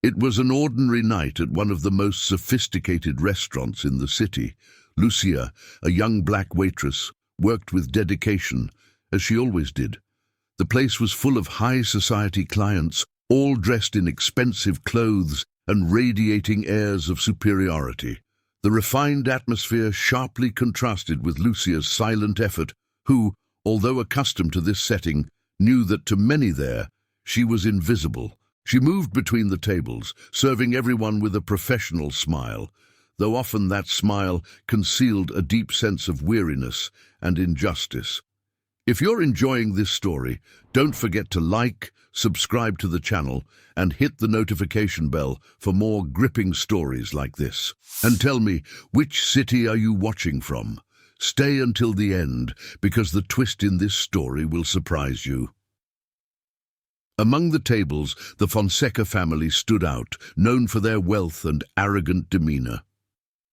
It was an ordinary night at one of the most sophisticated restaurants in the city. Lucia, a young black waitress, worked with dedication, as she always did. The place was full of high society clients, all dressed in expensive clothes and radiating airs of superiority. The refined atmosphere sharply contrasted with Lucia's silent effort, who, although accustomed to this setting, knew that to many there, she was invisible. She moved between the tables, serving everyone with a professional smile, though often that smile concealed a deep sense of weariness and injustice. If you're enjoying this story, don't forget to like, subscribe to the channel, and hit the notification bell for more gripping stories like this. And tell me, which city are you watching from? Stay until the end, because the twist in this story will surprise you. Among the tables, the Fonseca family stood out, known for their wealth and arrogant demeanor.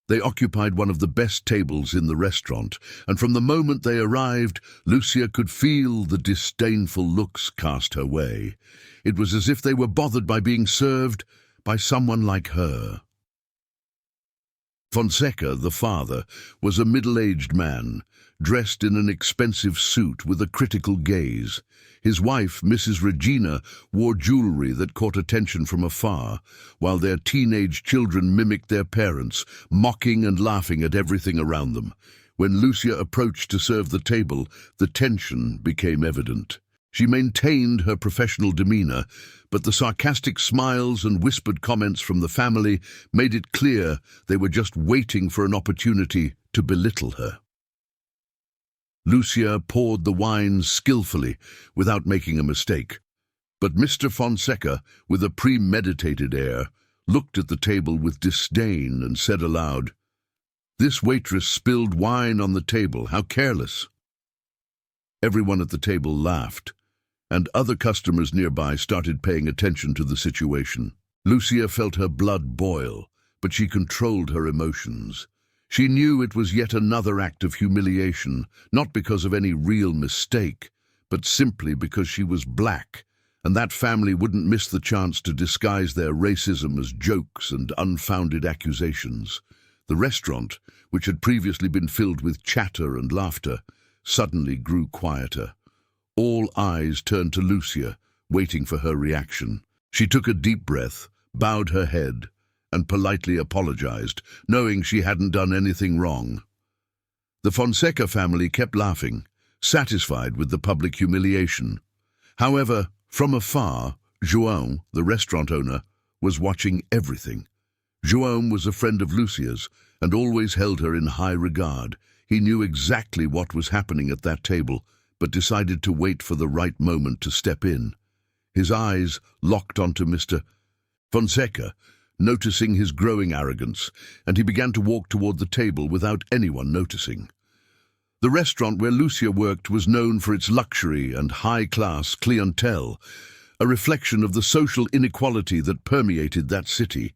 They occupied one of the best tables in the restaurant, and from the moment they arrived, Lucia could feel the disdainful looks cast her way. It was as if they were bothered by being served by someone like her. Fonseca, the father, was a middle-aged man, dressed in an expensive suit with a critical gaze. His wife, Mrs. Regina, wore jewelry that caught attention from afar, while their teenage children mimicked their parents, mocking and laughing at everything around them. When Lucia approached to serve the table, the tension became evident. She maintained her professional demeanor, but the sarcastic smiles and whispered comments from the family made it clear they were just waiting for an opportunity to belittle her. Lucia poured the wine skillfully, without making a mistake. But Mr. Fonseca, with a premeditated air, looked at the table with disdain and said aloud, "This waitress spilled wine on the table. How careless!" Everyone at the table laughed, and other customers nearby started paying attention to the situation. Lucia felt her blood boil, but she controlled her emotions. She knew it was yet another act of humiliation, not because of any real mistake, but simply because she was black, and that family wouldn't miss the chance to disguise their racism as jokes and unfounded accusations. The restaurant, which had previously been filled with chatter and laughter, suddenly grew quieter. All eyes turned to Lucia, waiting for her reaction. She took a deep breath, bowed her head, and politely apologized, knowing she hadn't done anything wrong. The Fonseca family kept laughing, satisfied with the public humiliation. However, from afar, João, the restaurant owner, was watching everything. João was a friend of Lucia's and always held her in high regard. He knew exactly what was happening at that table, but decided to wait for the right moment to step in. His eyes locked onto Mr. Fonseca, noticing his growing arrogance, and he began to walk toward the table without anyone noticing. The restaurant where Lucia worked was known for its luxury and high-class clientele, a reflection of the social inequality that permeated that city.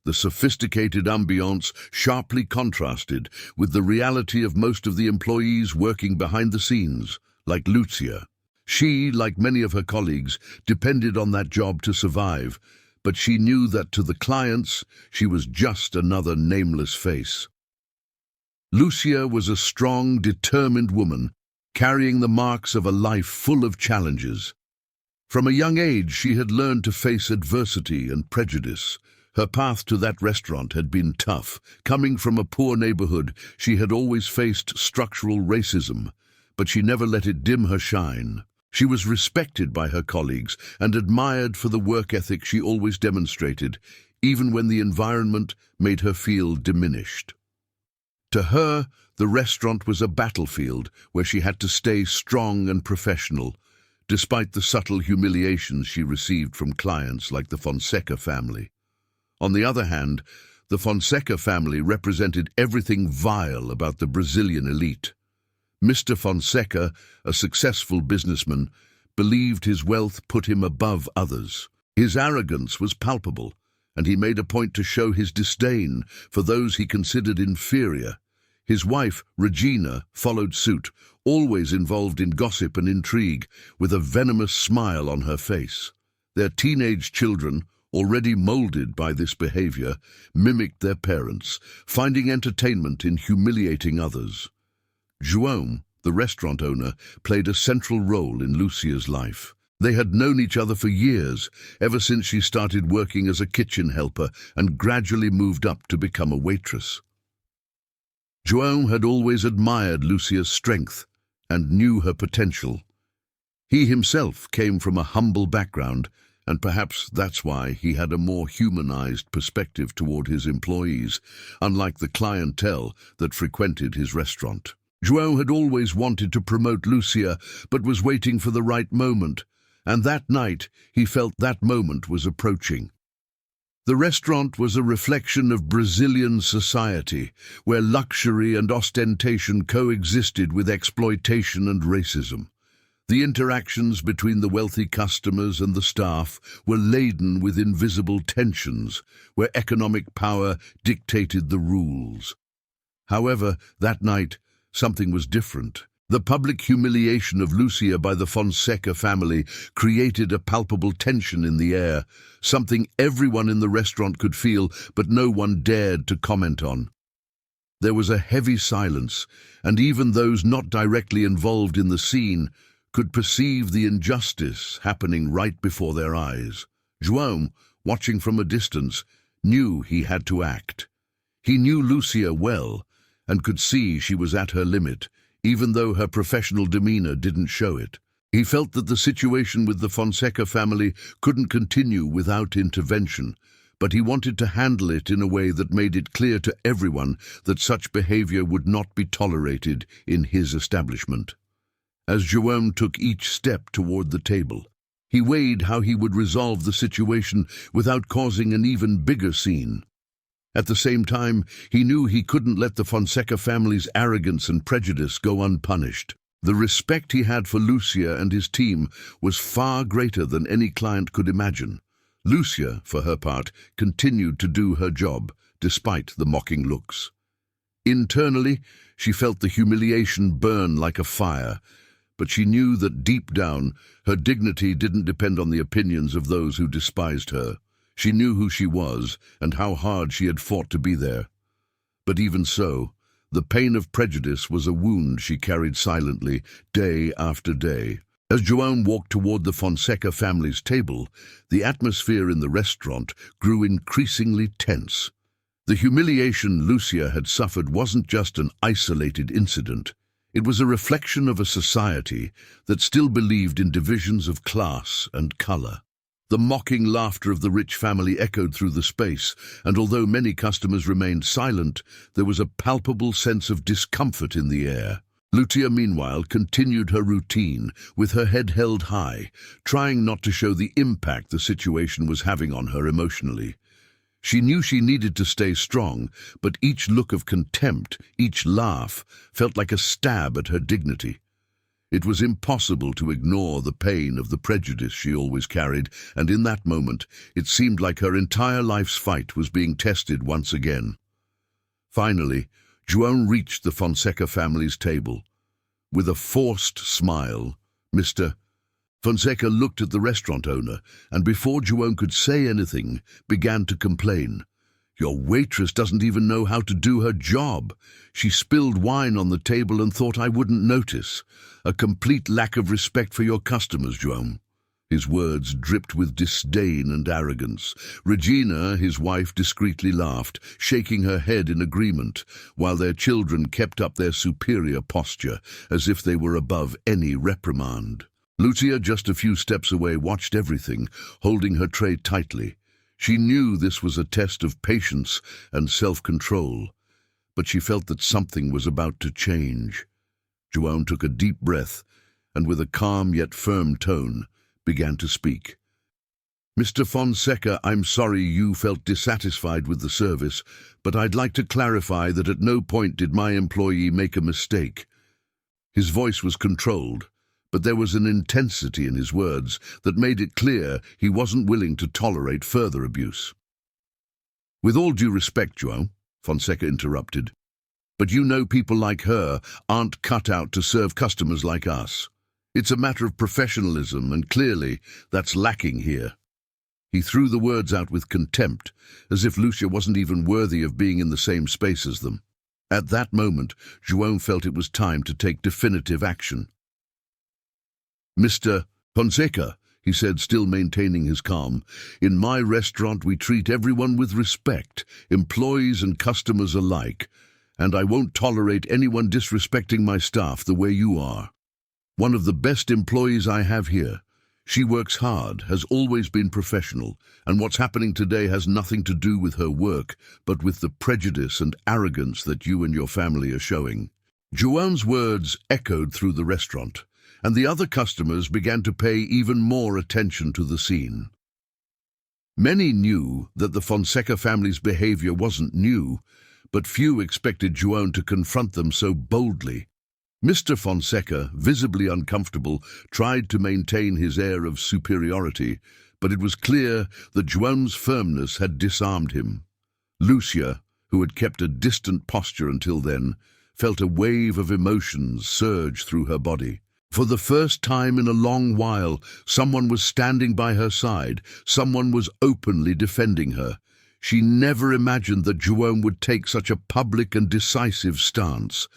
The sophisticated ambiance sharply contrasted with the reality of most of the employees working behind the scenes, like Lucia. She, like many of her colleagues, depended on that job to survive, but she knew that to the clients, she was just another nameless face. Lucia was a strong, determined woman, carrying the marks of a life full of challenges. From a young age, she had learned to face adversity and prejudice. Her path to that restaurant had been tough. Coming from a poor neighborhood, she had always faced structural racism, but she never let it dim her shine. She was respected by her colleagues and admired for the work ethic she always demonstrated, even when the environment made her feel diminished. To her, the restaurant was a battlefield where she had to stay strong and professional, despite the subtle humiliations she received from clients like the Fonseca family. On the other hand, the Fonseca family represented everything vile about the Brazilian elite. Mr. Fonseca, a successful businessman, believed his wealth put him above others. His arrogance was palpable, and he made a point to show his disdain for those he considered inferior. His wife, Regina, followed suit, always involved in gossip and intrigue, with a venomous smile on her face. Their teenage children, already molded by this behavior, mimicked their parents, finding entertainment in humiliating others. João, the restaurant owner, played a central role in Lucia's life. They had known each other for years, ever since she started working as a kitchen helper and gradually moved up to become a waitress. João had always admired Lucia's strength and knew her potential. He himself came from a humble background, and perhaps that's why he had a more humanized perspective toward his employees, unlike the clientele that frequented his restaurant. João had always wanted to promote Lucia, but was waiting for the right moment, and that night he felt that moment was approaching. The restaurant was a reflection of Brazilian society, where luxury and ostentation coexisted with exploitation and racism. The interactions between the wealthy customers and the staff were laden with invisible tensions, where economic power dictated the rules. However, that night, something was different. The public humiliation of Lucia by the Fonseca family created a palpable tension in the air, something everyone in the restaurant could feel, but no one dared to comment on. There was a heavy silence, and even those not directly involved in the scene could perceive the injustice happening right before their eyes. João, watching from a distance, knew he had to act. He knew Lucia well and could see she was at her limit, even though her professional demeanor didn't show it. He felt that the situation with the Fonseca family couldn't continue without intervention, but he wanted to handle it in a way that made it clear to everyone that such behavior would not be tolerated in his establishment. As João took each step toward the table, he weighed how he would resolve the situation without causing an even bigger scene. At the same time, he knew he couldn't let the Fonseca family's arrogance and prejudice go unpunished. The respect he had for Lucia and his team was far greater than any client could imagine. Lucia, for her part, continued to do her job, despite the mocking looks. Internally, she felt the humiliation burn like a fire, but she knew that deep down, her dignity didn't depend on the opinions of those who despised her. She knew who she was and how hard she had fought to be there. But even so, the pain of prejudice was a wound she carried silently, day after day. As João walked toward the Fonseca family's table, the atmosphere in the restaurant grew increasingly tense. The humiliation Lucia had suffered wasn't just an isolated incident. It was a reflection of a society that still believed in divisions of class and color. The mocking laughter of the rich family echoed through the space, and although many customers remained silent, there was a palpable sense of discomfort in the air. Lucia, meanwhile, continued her routine, with her head held high, trying not to show the impact the situation was having on her emotionally. She knew she needed to stay strong, but each look of contempt, each laugh, felt like a stab at her dignity. It was impossible to ignore the pain of the prejudice she always carried, and in that moment, it seemed like her entire life's fight was being tested once again. Finally, João reached the Fonseca family's table. With a forced smile, Mr. Fonseca looked at the restaurant owner, and before João could say anything, began to complain. "Your waitress doesn't even know how to do her job. She spilled wine on the table and thought I wouldn't notice. A complete lack of respect for your customers, João." His words dripped with disdain and arrogance. Regina, his wife, discreetly laughed, shaking her head in agreement, while their children kept up their superior posture, as if they were above any reprimand. Lucia, just a few steps away, watched everything, holding her tray tightly. She knew this was a test of patience and self-control, but she felt that something was about to change. João took a deep breath and, with a calm yet firm tone, began to speak. "Mr. Fonseca, I'm sorry you felt dissatisfied with the service, but I'd like to clarify that at no point did my employee make a mistake." His voice was controlled, but there was an intensity in his words that made it clear he wasn't willing to tolerate further abuse. "With all due respect, João," Fonseca interrupted, "but you know people like her aren't cut out to serve customers like us. It's a matter of professionalism, and clearly that's lacking here." He threw the words out with contempt, as if Lucia wasn't even worthy of being in the same space as them. At that moment, João felt it was time to take definitive action. "Mr. Fonseca," he said, still maintaining his calm, "in my restaurant we treat everyone with respect, employees and customers alike, and I won't tolerate anyone disrespecting my staff the way you are. One of the best employees I have here. She works hard, has always been professional, and what's happening today has nothing to do with her work, but with the prejudice and arrogance that you and your family are showing." João's words echoed through the restaurant, and the other customers began to pay even more attention to the scene. Many knew that the Fonseca family's behavior wasn't new, but few expected João to confront them so boldly. Mr. Fonseca, visibly uncomfortable, tried to maintain his air of superiority, but it was clear that João's firmness had disarmed him. Lucia, who had kept a distant posture until then, felt a wave of emotions surge through her body. For the first time in a long while, someone was standing by her side, someone was openly defending her. She never imagined that João would take such a public and decisive stance.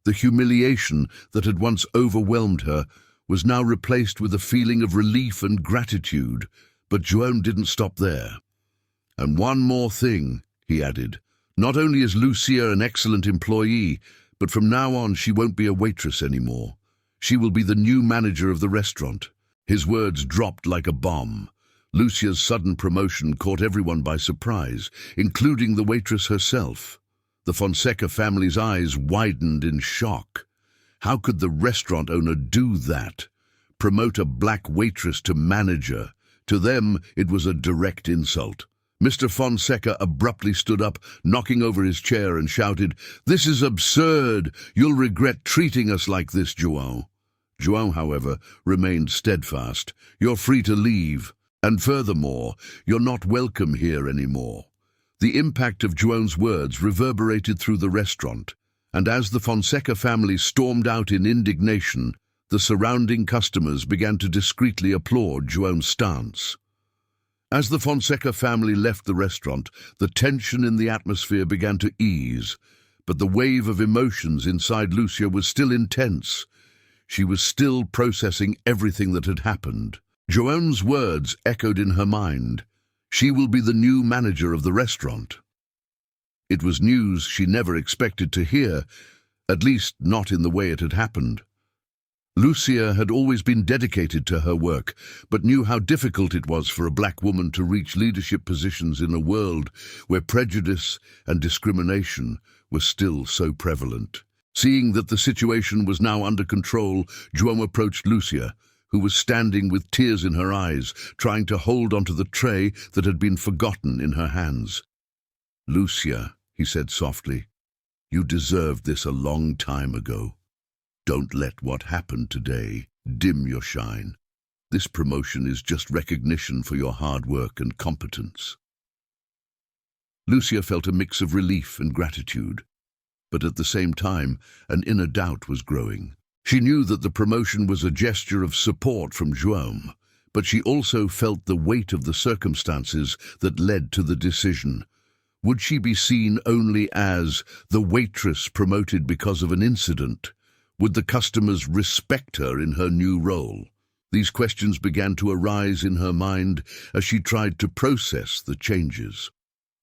The humiliation that had once overwhelmed her was now replaced with a feeling of relief and gratitude, but João didn't stop there. "And one more thing," he added. "Not only is Lucia an excellent employee, but from now on she won't be a waitress anymore. She will be the new manager of the restaurant." His words dropped like a bomb. Lucia's sudden promotion caught everyone by surprise, including the waitress herself. The Fonseca family's eyes widened in shock. How could the restaurant owner do that? Promote a black waitress to manager? To them, it was a direct insult. Mr. Fonseca abruptly stood up, knocking over his chair, and shouted, "This is absurd! You'll regret treating us like this, João." João, however, remained steadfast. "You're free to leave. And furthermore, you're not welcome here anymore." The impact of João's words reverberated through the restaurant, and as the Fonseca family stormed out in indignation, the surrounding customers began to discreetly applaud João's stance. As the Fonseca family left the restaurant, the tension in the atmosphere began to ease, but the wave of emotions inside Lucia was still intense. She was still processing everything that had happened. João's words echoed in her mind. She will be the new manager of the restaurant. It was news she never expected to hear, at least not in the way it had happened. Lucia had always been dedicated to her work, but knew how difficult it was for a black woman to reach leadership positions in a world where prejudice and discrimination were still so prevalent. Seeing that the situation was now under control, João approached Lucia, who was standing with tears in her eyes, trying to hold onto the tray that had been forgotten in her hands. "Lucia," he said softly, "you deserved this a long time ago. Don't let what happened today dim your shine. This promotion is just recognition for your hard work and competence." Lucia felt a mix of relief and gratitude, but at the same time, an inner doubt was growing. She knew that the promotion was a gesture of support from João, but she also felt the weight of the circumstances that led to the decision. Would she be seen only as the waitress promoted because of an incident? Would the customers respect her in her new role? These questions began to arise in her mind as she tried to process the changes.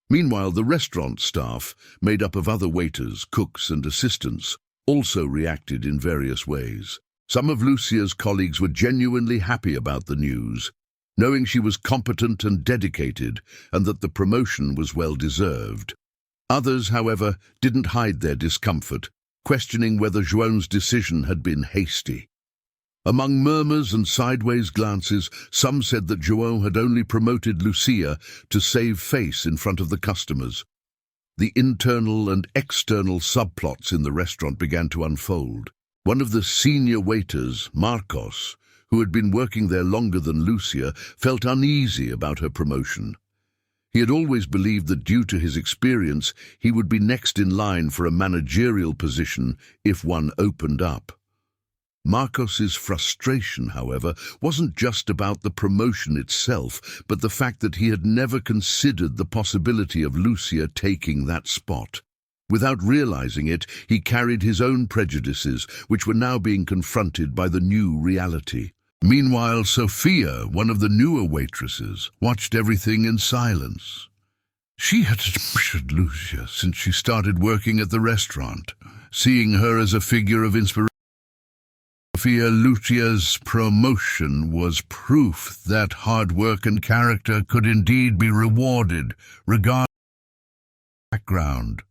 Meanwhile, the restaurant staff, made up of other waiters, cooks and assistants, also reacted in various ways. Some of Lucia's colleagues were genuinely happy about the news, knowing she was competent and dedicated and that the promotion was well deserved. Others, however, didn't hide their discomfort, questioning whether João's decision had been hasty. Among murmurs and sideways glances, some said that João had only promoted Lucia to save face in front of the customers. The internal and external subplots in the restaurant began to unfold. One of the senior waiters, Marcos, who had been working there longer than Lucia, felt uneasy about her promotion. He had always believed that due to his experience, he would be next in line for a managerial position if one opened up. Marcos's frustration, however, wasn't just about the promotion itself, but the fact that he had never considered the possibility of Lucia taking that spot. Without realizing it, he carried his own prejudices, which were now being confronted by the new reality. Meanwhile, Sophia, one of the newer waitresses, watched everything in silence. She had admired Lucia since she started working at the restaurant, seeing her as a figure of inspiration. Lucia's promotion was proof that hard work and character could indeed be rewarded, regardless of background.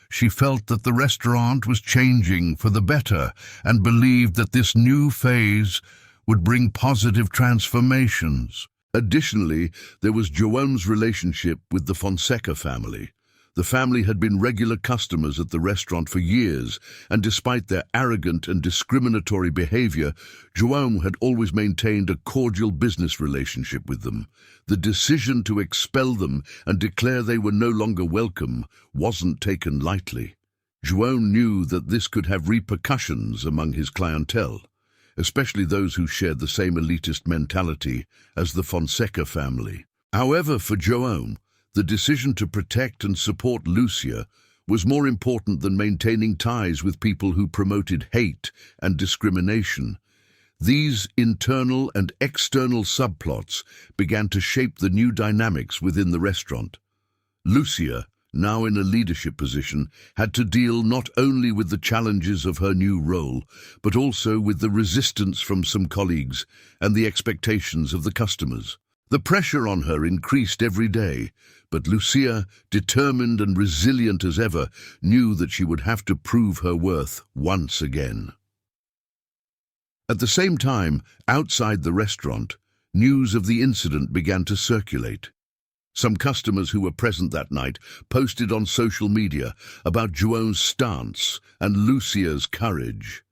She felt that the restaurant was changing for the better and believed that this new phase would bring positive transformations. Additionally, there was Joane's relationship with the Fonseca family. The family had been regular customers at the restaurant for years, and despite their arrogant and discriminatory behavior, Joane had always maintained a cordial business relationship with them. The decision to expel them and declare they were no longer welcome wasn't taken lightly. Joane knew that this could have repercussions among his clientele, especially those who shared the same elitist mentality as the Fonseca family. However, for Joane, the decision to protect and support Lucia was more important than maintaining ties with people who promoted hate and discrimination. These internal and external subplots began to shape the new dynamics within the restaurant. Lucia, now in a leadership position, had to deal not only with the challenges of her new role, but also with the resistance from some colleagues and the expectations of the customers. The pressure on her increased every day, but Lucia, determined and resilient as ever, knew that she would have to prove her worth once again. At the same time, outside the restaurant, news of the incident began to circulate. Some customers who were present that night posted on social media about Joane's stance and Lucia's courage.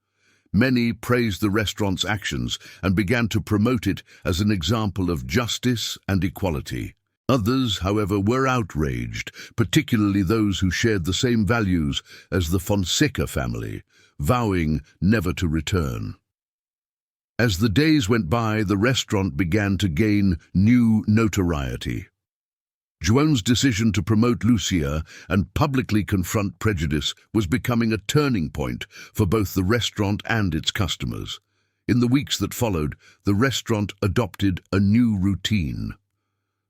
Many praised the restaurant's actions and began to promote it as an example of justice and equality. Others, however, were outraged, particularly those who shared the same values as the Fonseca family, vowing never to return. As the days went by, the restaurant began to gain new notoriety. Joane's decision to promote Lucia and publicly confront prejudice was becoming a turning point for both the restaurant and its customers. In the weeks that followed, the restaurant adopted a new routine.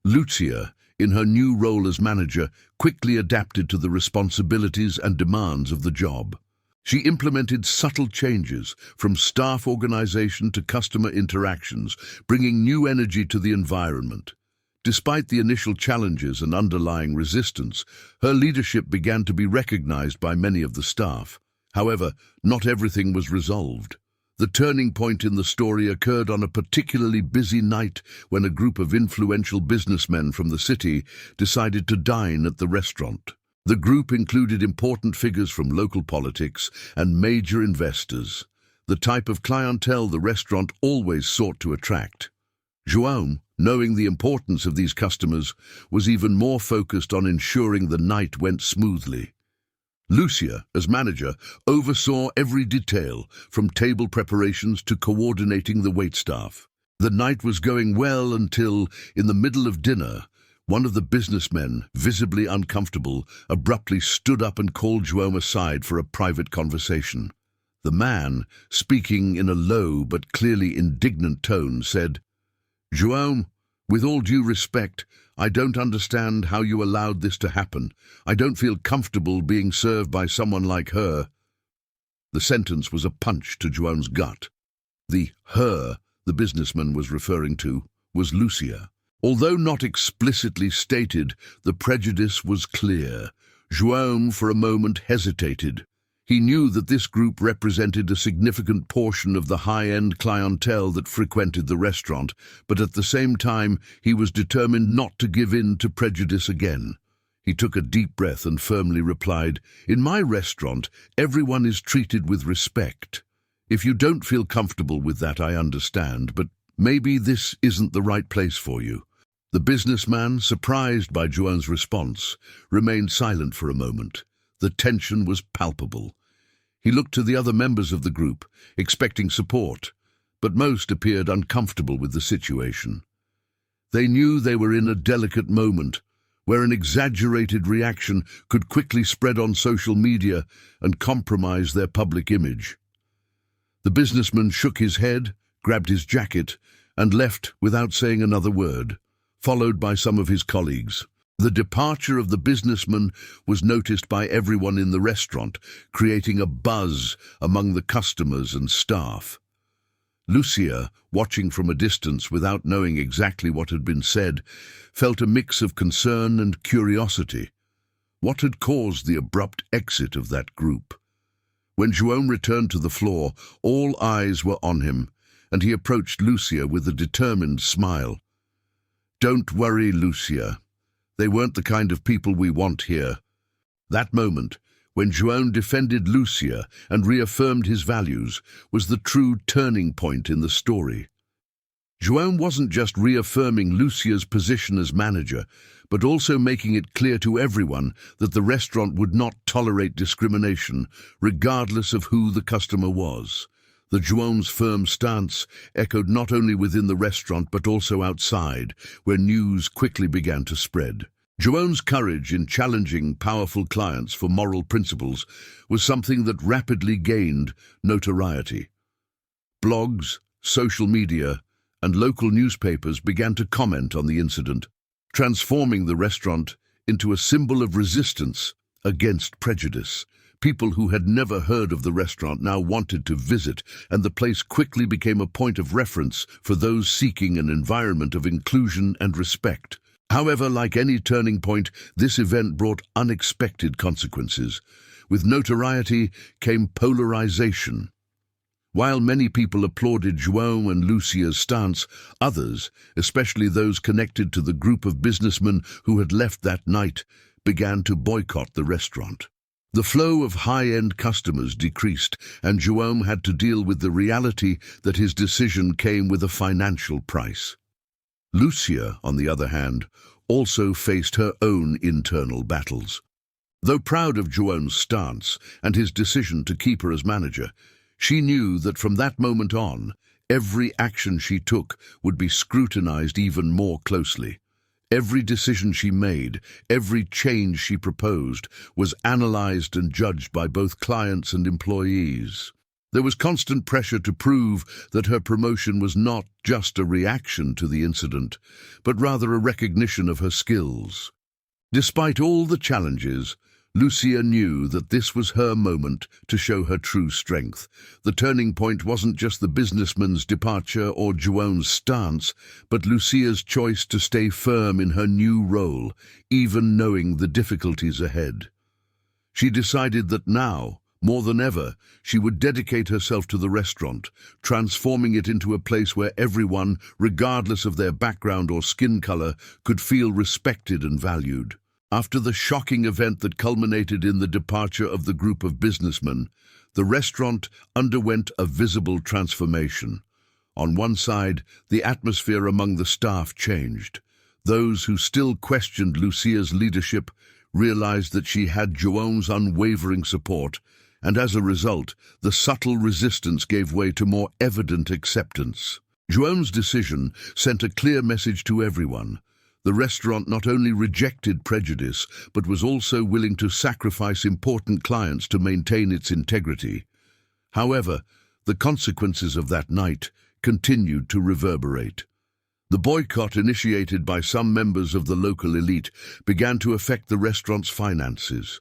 Lucia, in her new role as manager, quickly adapted to the responsibilities and demands of the job. She implemented subtle changes, from staff organization to customer interactions, bringing new energy to the environment. Despite the initial challenges and underlying resistance, her leadership began to be recognized by many of the staff. However, not everything was resolved. The turning point in the story occurred on a particularly busy night when a group of influential businessmen from the city decided to dine at the restaurant. The group included important figures from local politics and major investors, the type of clientele the restaurant always sought to attract. Joane, knowing the importance of these customers, was even more focused on ensuring the night went smoothly. Lucia, as manager, oversaw every detail, from table preparations to coordinating the waitstaff. The night was going well until, in the middle of dinner, one of the businessmen, visibly uncomfortable, abruptly stood up and called Joane aside for a private conversation. The man, speaking in a low but clearly indignant tone, said, "Joane, with all due respect, I don't understand how you allowed this to happen. I don't feel comfortable being served by someone like her." The sentence was a punch to Joane's gut. The "her" the businessman was referring to was Lucia. Although not explicitly stated, the prejudice was clear. Joane, for a moment, hesitated. He knew that this group represented a significant portion of the high-end clientele that frequented the restaurant, but at the same time, he was determined not to give in to prejudice again. He took a deep breath and firmly replied, "In my restaurant, everyone is treated with respect. If you don't feel comfortable with that, I understand, but maybe this isn't the right place for you." The businessman, surprised by Joane's response, remained silent for a moment. The tension was palpable. He looked to the other members of the group, expecting support, but most appeared uncomfortable with the situation. They knew they were in a delicate moment, where an exaggerated reaction could quickly spread on social media and compromise their public image. The businessman shook his head, grabbed his jacket, and left without saying another word, followed by some of his colleagues. The departure of the businessman was noticed by everyone in the restaurant, creating a buzz among the customers and staff. Lucia, watching from a distance without knowing exactly what had been said, felt a mix of concern and curiosity. What had caused the abrupt exit of that group? When João returned to the floor, all eyes were on him, and he approached Lucia with a determined smile. "Don't worry, Lucia. They weren't the kind of people we want here." That moment, when João defended Lucia and reaffirmed his values, was the true turning point in the story. João wasn't just reaffirming Lucia's position as manager, but also making it clear to everyone that the restaurant would not tolerate discrimination, regardless of who the customer was. The João's firm stance echoed not only within the restaurant but also outside, where news quickly began to spread. João's courage in challenging powerful clients for moral principles was something that rapidly gained notoriety. Blogs, social media, and local newspapers began to comment on the incident, transforming the restaurant into a symbol of resistance against prejudice. People who had never heard of the restaurant now wanted to visit, and the place quickly became a point of reference for those seeking an environment of inclusion and respect. However, like any turning point, this event brought unexpected consequences. With notoriety came polarization. While many people applauded João and Lucia's stance, others, especially those connected to the group of businessmen who had left that night, began to boycott the restaurant. The flow of high-end customers decreased, and João had to deal with the reality that his decision came with a financial price. Lucia, on the other hand, also faced her own internal battles. Though proud of João's stance and his decision to keep her as manager, she knew that from that moment on, every action she took would be scrutinized even more closely. Every decision she made, every change she proposed, was analyzed and judged by both clients and employees. There was constant pressure to prove that her promotion was not just a reaction to the incident, but rather a recognition of her skills. Despite all the challenges, Lucia knew that this was her moment to show her true strength. The turning point wasn't just the businessman's departure or João's stance, but Lucia's choice to stay firm in her new role, even knowing the difficulties ahead. She decided that now, more than ever, she would dedicate herself to the restaurant, transforming it into a place where everyone, regardless of their background or skin color, could feel respected and valued. After the shocking event that culminated in the departure of the group of businessmen, the restaurant underwent a visible transformation. On one side, the atmosphere among the staff changed. Those who still questioned Lucia's leadership realized that she had João's unwavering support, and as a result, the subtle resistance gave way to more evident acceptance. João's decision sent a clear message to everyone. The restaurant not only rejected prejudice, but was also willing to sacrifice important clients to maintain its integrity. However, the consequences of that night continued to reverberate. The boycott initiated by some members of the local elite began to affect the restaurant's finances.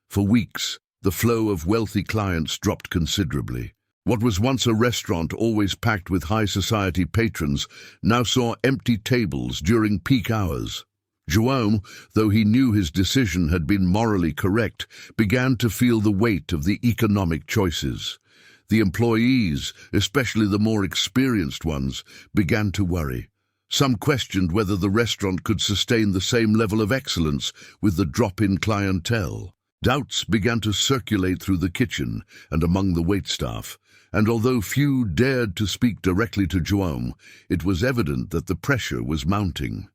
For weeks, the flow of wealthy clients dropped considerably. What was once a restaurant always packed with high society patrons now saw empty tables during peak hours. João, though he knew his decision had been morally correct, began to feel the weight of the economic choices. The employees, especially the more experienced ones, began to worry. Some questioned whether the restaurant could sustain the same level of excellence with the drop in clientele. Doubts began to circulate through the kitchen and among the waitstaff, and although few dared to speak directly to João, it was evident that the pressure was mounting.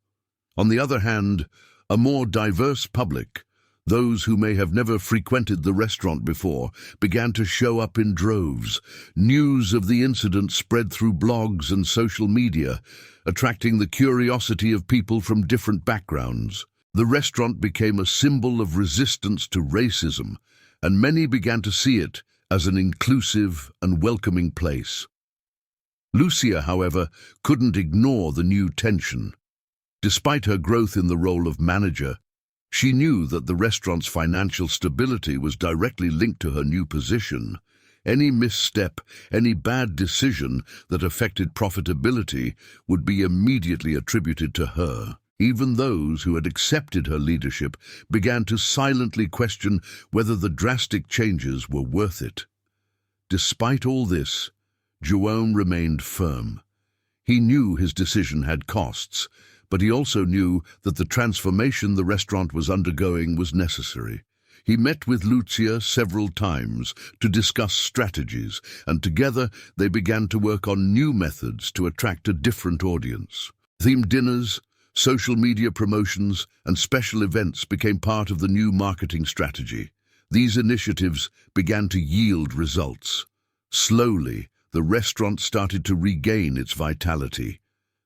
On the other hand, a more diverse public, Those who may have never frequented the restaurant before began to show up in droves. News of the incident spread through blogs and social media, attracting the curiosity of people from different backgrounds. The restaurant became a symbol of resistance to racism, and many began to see it as an inclusive and welcoming place. Lucia, however, couldn't ignore the new tension. Despite her growth in the role of manager, she knew that the restaurant's financial stability was directly linked to her new position. Any misstep, any bad decision that affected profitability would be immediately attributed to her. Even those who had accepted her leadership began to silently question whether the drastic changes were worth it. Despite all this, Jerome remained firm. He knew his decision had costs, but he also knew that the transformation the restaurant was undergoing was necessary. He met with Lucia several times to discuss strategies, and together they began to work on new methods to attract a different audience. Themed dinners, social media promotions, and special events became part of the new marketing strategy. These initiatives began to yield results. Slowly, the restaurant started to regain its vitality.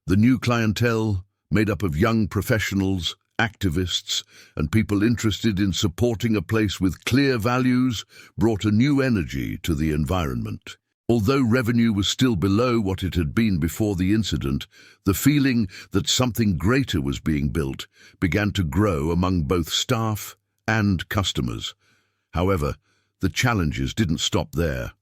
The new clientele, made up of young professionals, activists, and people interested in supporting a place with clear values, brought a new energy to the environment. Although revenue was still below what it had been before the incident, the feeling that something greater was being built began to grow among both staff and customers. However, the challenges didn't stop there.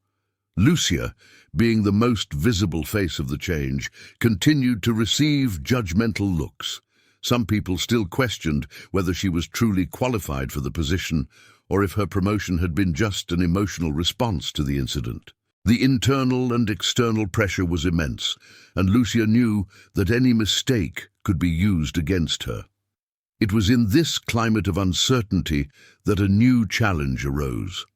Lucia, being the most visible face of the change, continued to receive judgmental looks. Some people still questioned whether she was truly qualified for the position or if her promotion had been just an emotional response to the incident. The internal and external pressure was immense, and Lucia knew that any mistake could be used against her. It was in this climate of uncertainty that a new challenge arose.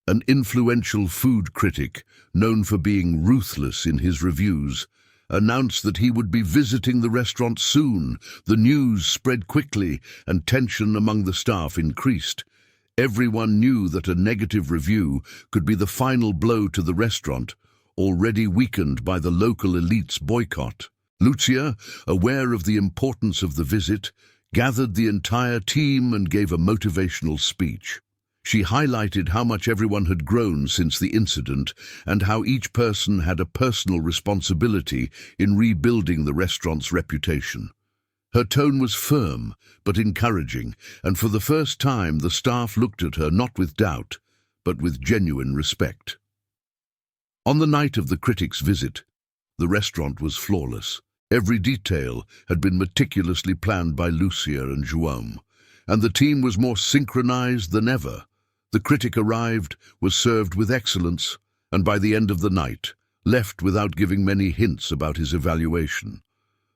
An influential food critic, known for being ruthless in his reviews, announced that he would be visiting the restaurant soon. The news spread quickly, and tension among the staff increased. Everyone knew that a negative review could be the final blow to the restaurant, already weakened by the local elite's boycott. Lucia, aware of the importance of the visit, gathered the entire team and gave a motivational speech. She highlighted how much everyone had grown since the incident and how each person had a personal responsibility in rebuilding the restaurant's reputation. Her tone was firm but encouraging, and for the first time the staff looked at her not with doubt, but with genuine respect. On the night of the critic's visit, the restaurant was flawless. Every detail had been meticulously planned by Lucia and Jerome, and the team was more synchronized than ever. The critic arrived, was served with excellence, and by the end of the night, left without giving many hints about his evaluation.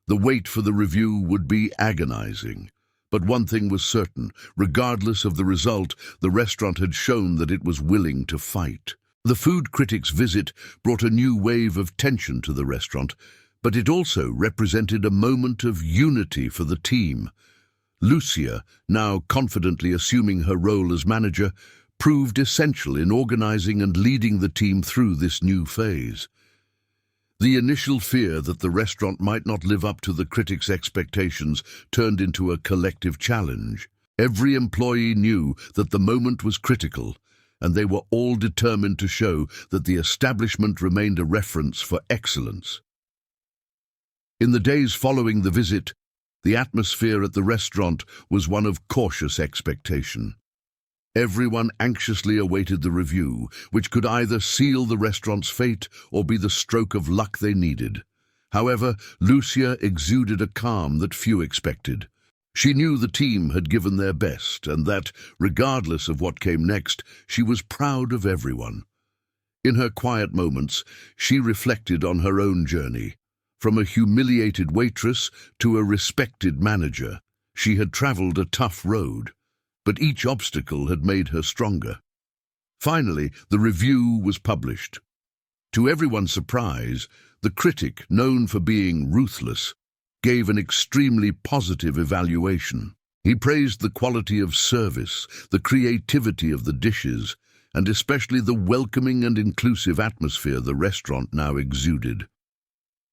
The wait for the review would be agonizing, but one thing was certain: regardless of the result, the restaurant had shown that it was willing to fight. The food critic's visit brought a new wave of tension to the restaurant, but it also represented a moment of unity for the team. Lucia, now confidently assuming her role as manager, proved essential in organizing and leading the team through this new phase. The initial fear that the restaurant might not live up to the critics' expectations turned into a collective challenge. Every employee knew that the moment was critical, and they were all determined to show that the establishment remained a reference for excellence. In the days following the visit, the atmosphere at the restaurant was one of cautious expectation. Everyone anxiously awaited the review, which could either seal the restaurant's fate or be the stroke of luck they needed. However, Lucia exuded a calm that few expected. She knew the team had given their best, and that, regardless of what came next, she was proud of everyone. In her quiet moments, she reflected on her own journey. From a humiliated waitress to a respected manager, she had traveled a tough road, but each obstacle had made her stronger. Finally, the review was published. To everyone's surprise, the critic, known for being ruthless, gave an extremely positive evaluation. He praised the quality of service, the creativity of the dishes, and especially the welcoming and inclusive atmosphere the restaurant now exuded.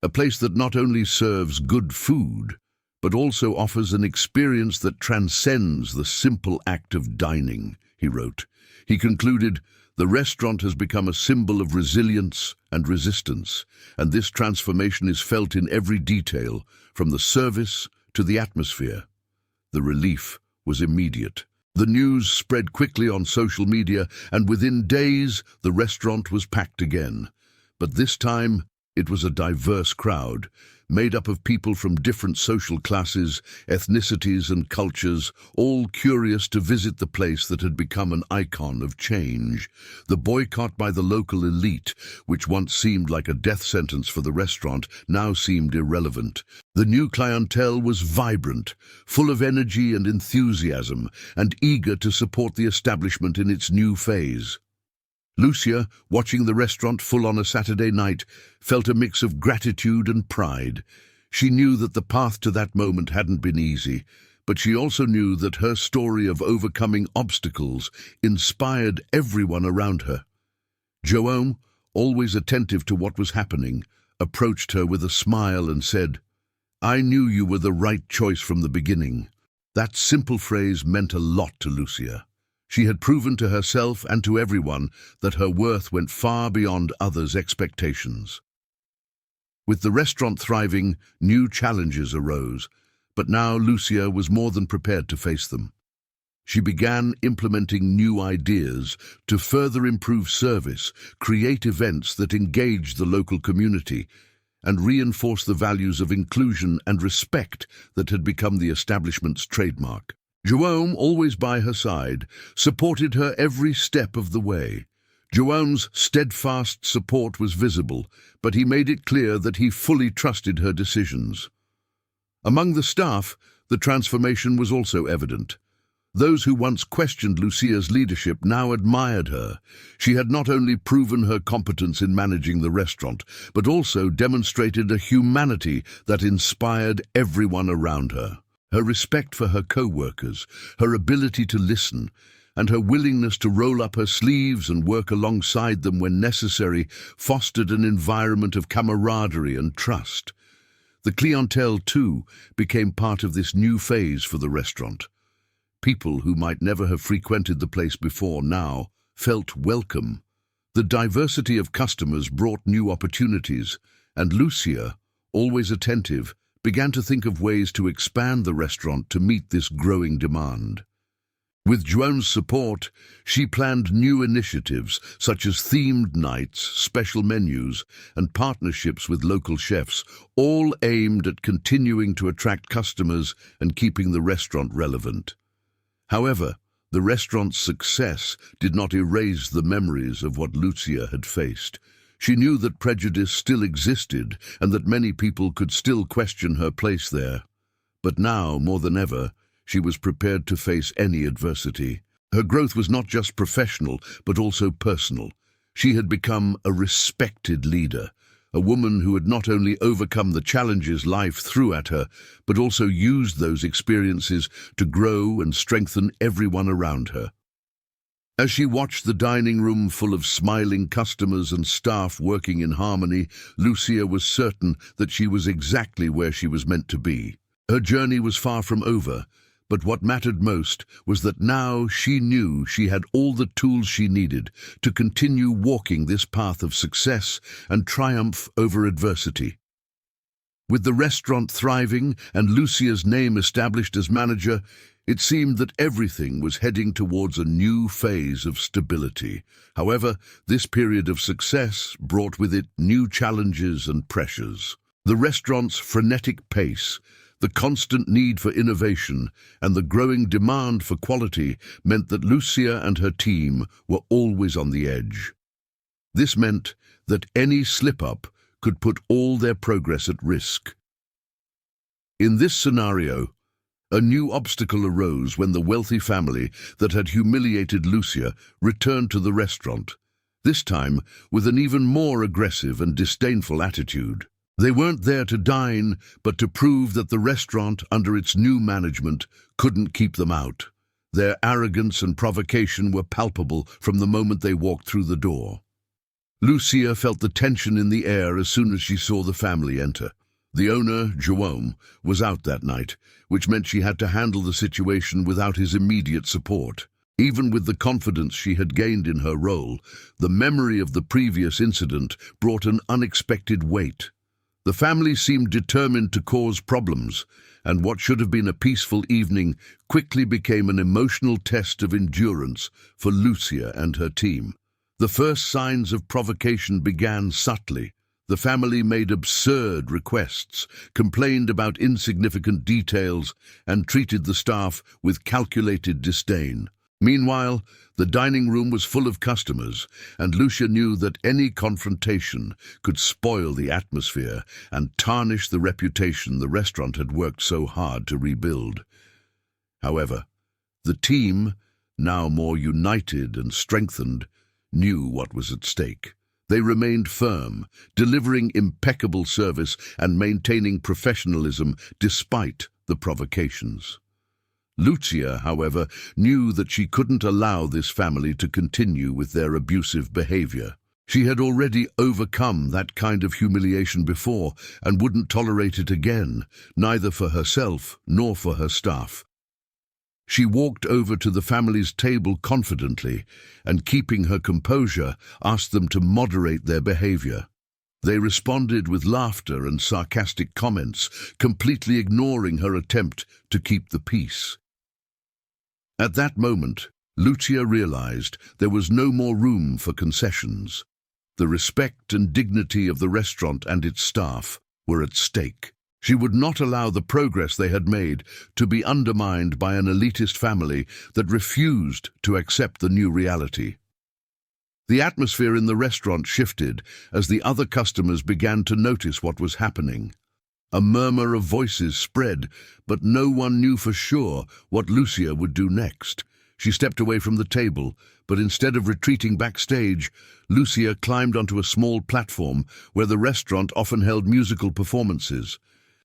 A place that not only serves good food, but also offers an experience that transcends the simple act of dining, he wrote. He concluded, "The restaurant has become a symbol of resilience and resistance, and this transformation is felt in every detail, from the service to the atmosphere." The relief was immediate. The news spread quickly on social media, and within days the restaurant was packed again. But this time it was a diverse crowd, made up of people from different social classes, ethnicities and cultures, all curious to visit the place that had become an icon of change. The boycott by the local elite, which once seemed like a death sentence for the restaurant, now seemed irrelevant. The new clientele was vibrant, full of energy and enthusiasm, and eager to support the establishment in its new phase. Lucia, watching the restaurant full on a Saturday night, felt a mix of gratitude and pride. She knew that the path to that moment hadn't been easy, but she also knew that her story of overcoming obstacles inspired everyone around her. Joanne, always attentive to what was happening, approached her with a smile and said, "I knew you were the right choice from the beginning." That simple phrase meant a lot to Lucia. She had proven to herself and to everyone that her worth went far beyond others' expectations. With the restaurant thriving, new challenges arose, but now Lucia was more than prepared to face them. She began implementing new ideas to further improve service, create events that engaged the local community, and reinforce the values of inclusion and respect that had become the establishment's trademark. Joanne, always by her side, supported her every step of the way. Joanne's steadfast support was visible, but he made it clear that he fully trusted her decisions. Among the staff, the transformation was also evident. Those who once questioned Lucia's leadership now admired her. She had not only proven her competence in managing the restaurant, but also demonstrated a humanity that inspired everyone around her. Her respect for her co-workers, her ability to listen, and her willingness to roll up her sleeves and work alongside them when necessary fostered an environment of camaraderie and trust. The clientele, too, became part of this new phase for the restaurant. People who might never have frequented the place before now felt welcome. The diversity of customers brought new opportunities, and Lucia, always attentive, began to think of ways to expand the restaurant to meet this growing demand. With Joanne's support, she planned new initiatives such as themed nights, special menus, and partnerships with local chefs, all aimed at continuing to attract customers and keeping the restaurant relevant. However, the restaurant's success did not erase the memories of what Lucia had faced. She knew that prejudice still existed and that many people could still question her place there. But now, more than ever, she was prepared to face any adversity. Her growth was not just professional, but also personal. She had become a respected leader, a woman who had not only overcome the challenges life threw at her, but also used those experiences to grow and strengthen everyone around her. As she watched the dining room full of smiling customers and staff working in harmony, Lucia was certain that she was exactly where she was meant to be. Her journey was far from over, but what mattered most was that now she knew she had all the tools she needed to continue walking this path of success and triumph over adversity. With the restaurant thriving and Lucia's name established as manager, it seemed that everything was heading towards a new phase of stability. However, this period of success brought with it new challenges and pressures. The restaurant's frenetic pace, the constant need for innovation, and the growing demand for quality meant that Lucia and her team were always on the edge. This meant that any slip-up could put all their progress at risk. In this scenario, a new obstacle arose when the wealthy family that had humiliated Lucia returned to the restaurant, this time with an even more aggressive and disdainful attitude. They weren't there to dine, but to prove that the restaurant, under its new management, couldn't keep them out. Their arrogance and provocation were palpable from the moment they walked through the door. Lucia felt the tension in the air as soon as she saw the family enter. The owner, Jerome, was out that night, which meant she had to handle the situation without his immediate support. Even with the confidence she had gained in her role, the memory of the previous incident brought an unexpected weight. The family seemed determined to cause problems, and what should have been a peaceful evening quickly became an emotional test of endurance for Lucia and her team. The first signs of provocation began subtly. The family made absurd requests, complained about insignificant details, and treated the staff with calculated disdain. Meanwhile, the dining room was full of customers, and Lucia knew that any confrontation could spoil the atmosphere and tarnish the reputation the restaurant had worked so hard to rebuild. However, the team, now more united and strengthened, knew what was at stake. They remained firm, delivering impeccable service and maintaining professionalism despite the provocations. Lucia, however, knew that she couldn't allow this family to continue with their abusive behavior. She had already overcome that kind of humiliation before and wouldn't tolerate it again, neither for herself nor for her staff. She walked over to the family's table confidently and, keeping her composure, asked them to moderate their behavior. They responded with laughter and sarcastic comments, completely ignoring her attempt to keep the peace. At that moment, Lucia realized there was no more room for concessions. The respect and dignity of the restaurant and its staff were at stake. She would not allow the progress they had made to be undermined by an elitist family that refused to accept the new reality. The atmosphere in the restaurant shifted as the other customers began to notice what was happening. A murmur of voices spread, but no one knew for sure what Lucia would do next. She stepped away from the table, but instead of retreating backstage, Lucia climbed onto a small platform where the restaurant often held musical performances.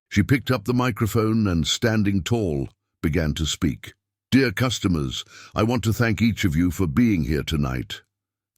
She picked up the microphone and, standing tall, began to speak. "Dear customers, I want to thank each of you for being here tonight.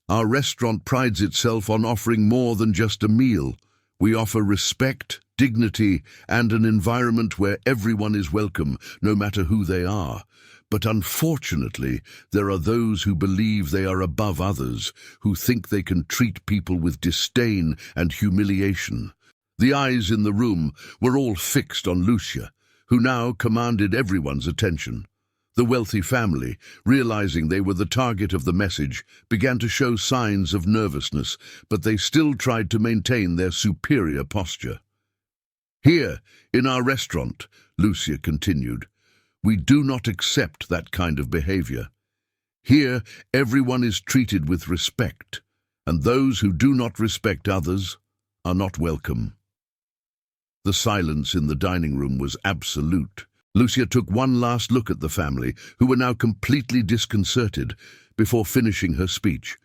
Our restaurant prides itself on offering more than just a meal. We offer respect, dignity, and an environment where everyone is welcome, no matter who they are. But unfortunately, there are those who believe they are above others, who think they can treat people with disdain and humiliation." The eyes in the room were all fixed on Lucia, who now commanded everyone's attention. The wealthy family, realizing they were the target of the message, began to show signs of nervousness, but they still tried to maintain their superior posture. "Here, in our restaurant," Lucia continued, "we do not accept that kind of behavior. Here, everyone is treated with respect, and those who do not respect others are not welcome." The silence in the dining room was absolute. Lucia took one last look at the family, who were now completely disconcerted, before finishing her speech.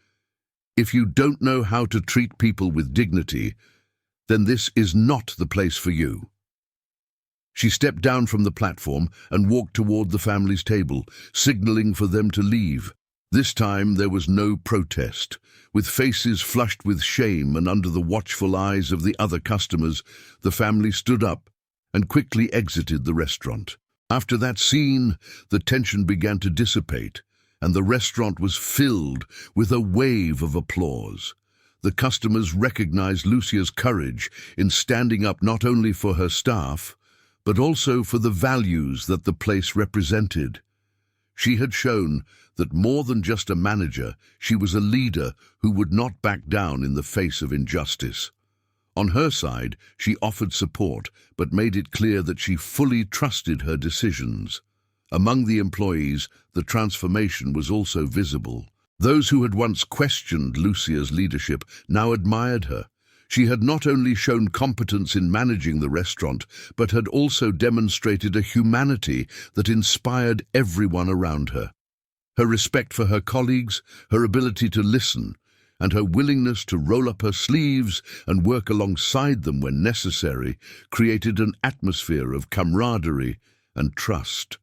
"If you don't know how to treat people with dignity, then this is not the place for you." She stepped down from the platform and walked toward the family's table, signaling for them to leave. This time there was no protest. With faces flushed with shame and under the watchful eyes of the other customers, the family stood up and quickly exited the restaurant. After that scene, the tension began to dissipate, and the restaurant was filled with a wave of applause. The customers recognized Lucia's courage in standing up not only for her staff, but also for the values that the place represented. She had shown that more than just a manager, she was a leader who would not back down in the face of injustice. On her side, she offered support, but made it clear that she fully trusted her decisions. Among the employees, the transformation was also visible. Those who had once questioned Lucia's leadership now admired her. She had not only shown competence in managing the restaurant, but had also demonstrated a humanity that inspired everyone around her. Her respect for her colleagues, her ability to listen, and her willingness to roll up her sleeves and work alongside them when necessary created an atmosphere of camaraderie and trust.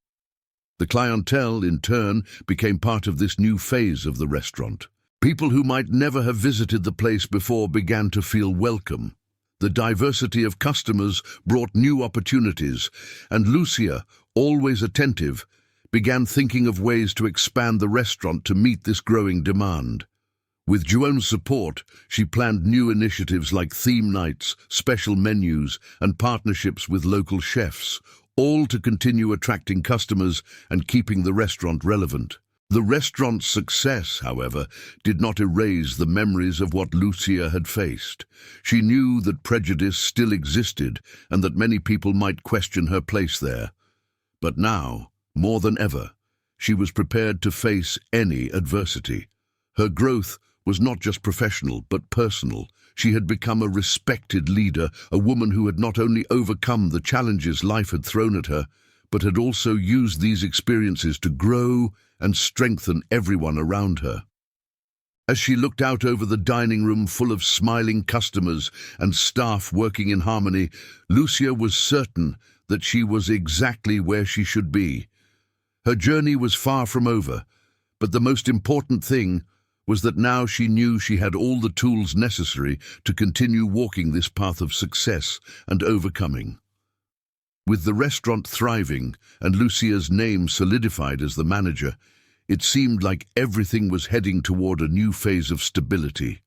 The clientele, in turn, became part of this new phase of the restaurant. People who might never have visited the place before began to feel welcome. The diversity of customers brought new opportunities, and Lucia, always attentive, began thinking of ways to expand the restaurant to meet this growing demand. With Joan's support, she planned new initiatives like theme nights, special menus, and partnerships with local chefs, all to continue attracting customers and keeping the restaurant relevant. The restaurant's success, however, did not erase the memories of what Lucia had faced. She knew that prejudice still existed and that many people might question her place there. But now, more than ever, she was prepared to face any adversity. Her growth was not just professional, but personal. She had become a respected leader, a woman who had not only overcome the challenges life had thrown at her, but had also used these experiences to grow and strengthen everyone around her. As she looked out over the dining room full of smiling customers and staff working in harmony, Lucia was certain that she was exactly where she should be. Her journey was far from over, but the most important thing was that now she knew she had all the tools necessary to continue walking this path of success and overcoming. With the restaurant thriving and Lucia's name solidified as the manager, it seemed like everything was heading toward a new phase of stability.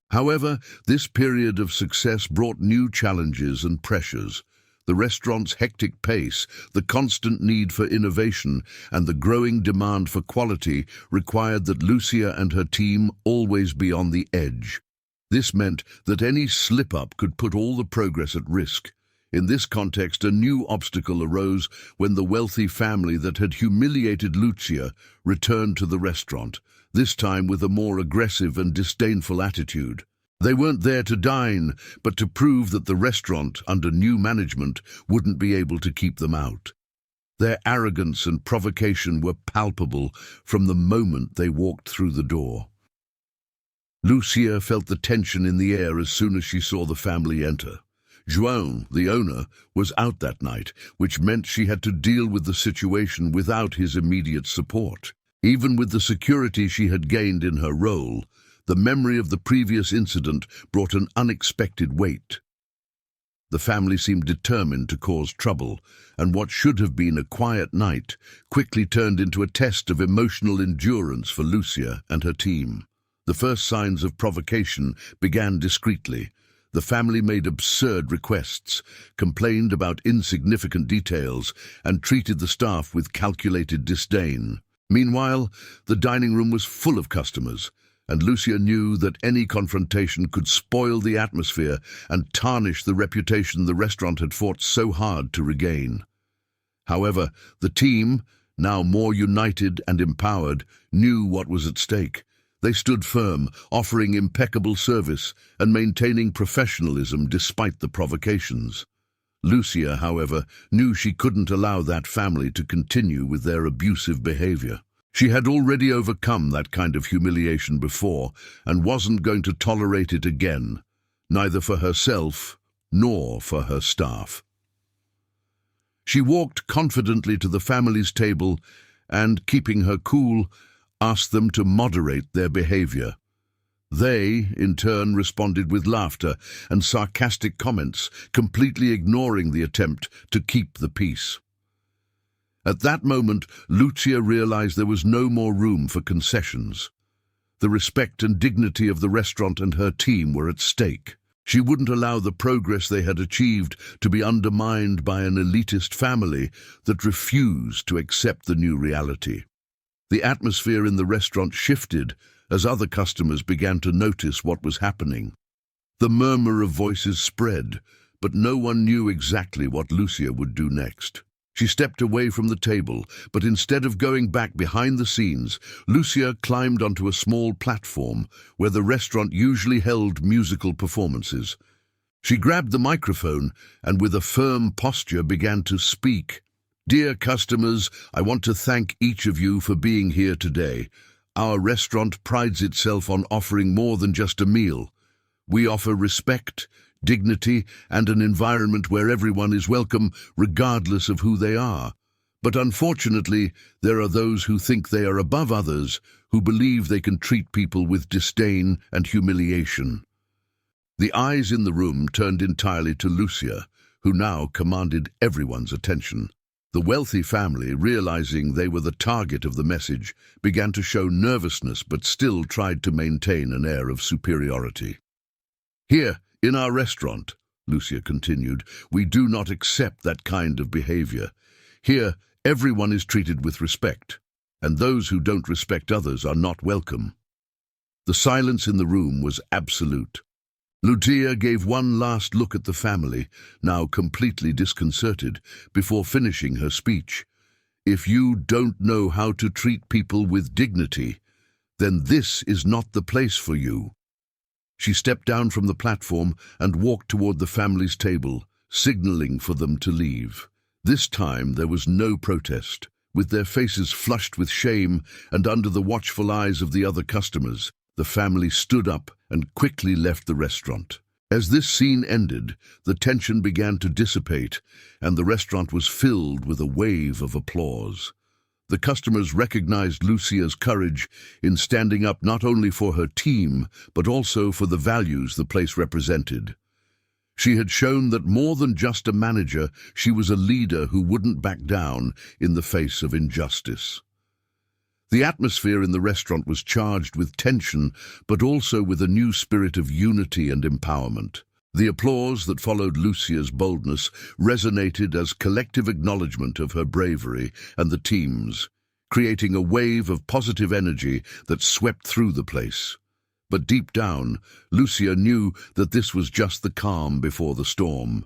However, this period of success brought new challenges and pressures. The restaurant's hectic pace, the constant need for innovation, and the growing demand for quality required that Lucia and her team always be on the edge. This meant that any slip-up could put all the progress at risk. In this context, a new obstacle arose when the wealthy family that had humiliated Lucia returned to the restaurant, this time with a more aggressive and disdainful attitude. They weren't there to dine, but to prove that the restaurant, under new management, wouldn't be able to keep them out. Their arrogance and provocation were palpable from the moment they walked through the door. Lucia felt the tension in the air as soon as she saw the family enter. Joan, the owner, was out that night, which meant she had to deal with the situation without his immediate support. Even with the security she had gained in her role, the memory of the previous incident brought an unexpected weight. The family seemed determined to cause trouble, and what should have been a quiet night quickly turned into a test of emotional endurance for Lucia and her team. The first signs of provocation began discreetly. The family made absurd requests, complained about insignificant details, and treated the staff with calculated disdain. Meanwhile, the dining room was full of customers, and Lucia knew that any confrontation could spoil the atmosphere and tarnish the reputation the restaurant had fought so hard to regain. However, the team, now more united and empowered, knew what was at stake. They stood firm, offering impeccable service and maintaining professionalism despite the provocations. Lucia, however, knew she couldn't allow that family to continue with their abusive behavior. She had already overcome that kind of humiliation before and wasn't going to tolerate it again, neither for herself nor for her staff. She walked confidently to the family's table and, keeping her cool, asked them to moderate their behavior. They, in turn, responded with laughter and sarcastic comments, completely ignoring the attempt to keep the peace. At that moment, Lucia realized there was no more room for concessions. The respect and dignity of the restaurant and her team were at stake. She wouldn't allow the progress they had achieved to be undermined by an elitist family that refused to accept the new reality. The atmosphere in the restaurant shifted as other customers began to notice what was happening. The murmur of voices spread, but no one knew exactly what Lucia would do next. She stepped away from the table, but instead of going back behind the scenes, Lucia climbed onto a small platform where the restaurant usually held musical performances. She grabbed the microphone and with a firm posture began to speak. "Dear customers, I want to thank each of you for being here today. Our restaurant prides itself on offering more than just a meal. We offer respect, dignity, and an environment where everyone is welcome regardless of who they are. But unfortunately, there are those who think they are above others, who believe they can treat people with disdain and humiliation. The eyes in the room turned entirely to Lucia, who now commanded everyone's attention. The wealthy family, realizing they were the target of the message, began to show nervousness but still tried to maintain an air of superiority. "Here, in our restaurant," Lucia continued, "we do not accept that kind of behavior. Here, everyone is treated with respect, and those who don't respect others are not welcome." The silence in the room was absolute. Lucia gave one last look at the family, now completely disconcerted, before finishing her speech. "If you don't know how to treat people with dignity, then this is not the place for you." She stepped down from the platform and walked toward the family's table, signaling for them to leave. This time there was no protest. With their faces flushed with shame and under the watchful eyes of the other customers, the family stood up and quickly left the restaurant. As this scene ended, the tension began to dissipate, and the restaurant was filled with a wave of applause. The customers recognized Lucia's courage in standing up not only for her team, but also for the values the place represented. She had shown that more than just a manager, she was a leader who wouldn't back down in the face of injustice. The atmosphere in the restaurant was charged with tension, but also with a new spirit of unity and empowerment. The applause that followed Lucia's boldness resonated as collective acknowledgement of her bravery and the team's, creating a wave of positive energy that swept through the place. But deep down, Lucia knew that this was just the calm before the storm.